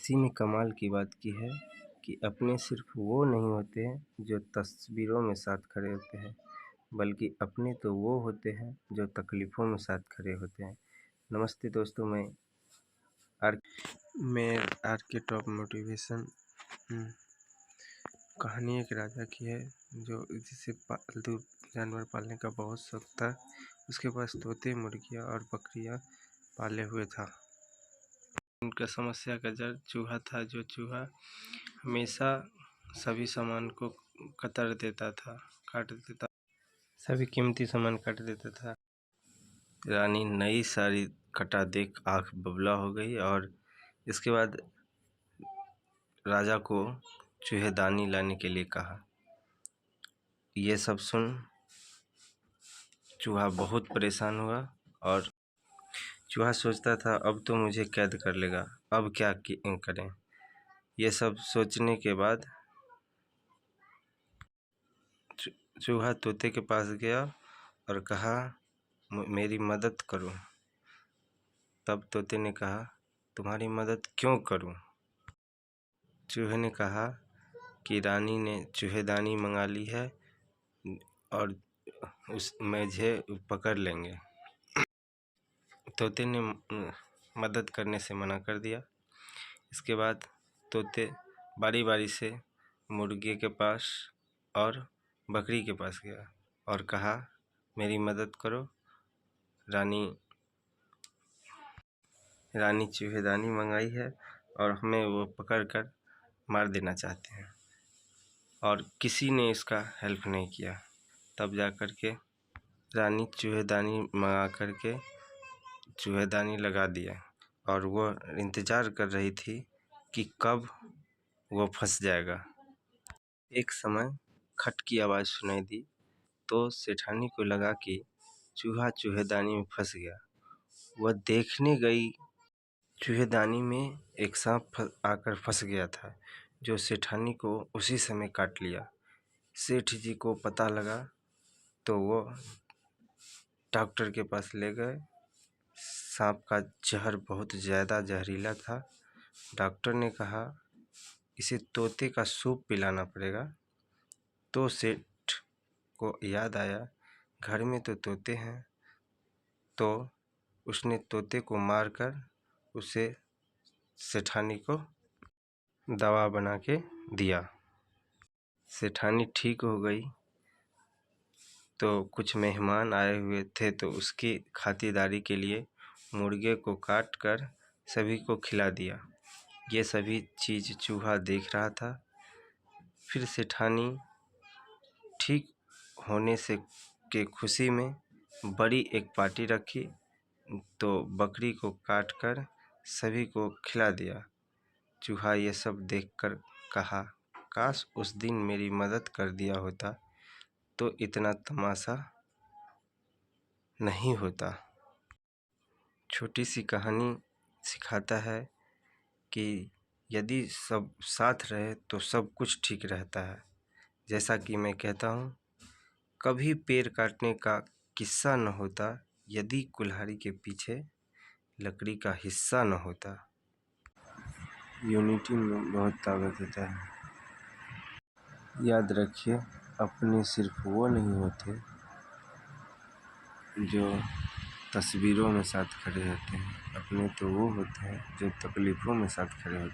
किसी ने कमाल की बात की है कि अपने सिर्फ वो नहीं होते हैं जो तस्वीरों में साथ खड़े होते हैं, बल्कि अपने तो वो होते हैं जो तकलीफ़ों में साथ खड़े होते हैं। नमस्ते दोस्तों, आर मैं आर के टॉप मोटिवेशन। कहानी एक राजा की है जिसे पालतू जानवर पालने का बहुत शौक था। उसके पास तोते, मुर्गियाँ और बकरियाँ पाले हुए था। उनका समस्या का जड़ चूहा था। जो चूहा हमेशा सभी सामान को काट देता, सभी कीमती सामान काट देता था। रानी नई साड़ी कटा देख आँख बबूला हो गई और इसके बाद राजा को चूहेदानी लाने के लिए कहा। ये सब सुन चूहा बहुत परेशान हुआ और चूहा सोचता था, अब तो मुझे कैद कर लेगा, अब क्या करें। ये सब सोचने के बाद चूहा तोते के पास गया और कहा, मेरी मदद करो। तब तोते ने कहा, तुम्हारी मदद क्यों करूं? चूहे ने कहा कि रानी ने चूहेदानी मंगा ली है और मुझे पकड़ लेंगे। तोते ने मदद करने से मना कर दिया। इसके बाद तोते बारी बारी से मुर्गे के पास और बकरी के पास गया और कहा, मेरी मदद करो, रानी चूहेदानी मंगाई है और हमें वो पकड़ कर मार देना चाहते हैं। और किसी ने इसका हेल्प नहीं किया। तब जा कर के रानी चूहेदानी मंगा कर के चूहेदानी लगा दिया और वो इंतज़ार कर रही थी कि कब वो फंस जाएगा। एक समय खट की आवाज़ सुनाई दी तो सेठानी को लगा कि चूहा चूहेदानी में फंस गया। वह देखने गई, चूहेदानी में एक सांप आकर फंस गया था, जो सेठानी को उसी समय काट लिया। सेठ जी को पता लगा तो वो डॉक्टर के पास ले गए। सांप का जहर बहुत ज़्यादा जहरीला था। डॉक्टर ने कहा, इसे तोते का सूप पिलाना पड़ेगा। तो सेठ को याद आया, घर में तो तोते हैं। तो उसने तोते को मारकर उसे सेठानी को दवा बना के दिया। सेठानी ठीक हो गई तो कुछ मेहमान आए हुए थे, तो उसकी खातिरदारी के लिए मुर्गे को काट कर सभी को खिला दिया। ये सभी चीज़ चूहा देख रहा था। फिर सेठानी ठीक होने से के खुशी में बड़ी एक पार्टी रखी, तो बकरी को काट कर सभी को खिला दिया। चूहा ये सब देखकर कहा, काश उस दिन मेरी मदद कर दिया होता तो इतना तमाशा नहीं होता। छोटी सी कहानी सिखाता है कि यदि सब साथ रहे तो सब कुछ ठीक रहता है। जैसा कि मैं कहता हूँ, कभी पेड़ काटने का किस्सा न होता यदि कुल्हाड़ी के पीछे लकड़ी का हिस्सा न होता। यूनिटी में बहुत ताकत होता है। याद रखिए, अपने सिर्फ वो नहीं होते जो तस्वीरों में साथ खड़े होते हैं, अपने तो वो होते हैं जो तकलीफ़ों में साथ खड़े होते हैं।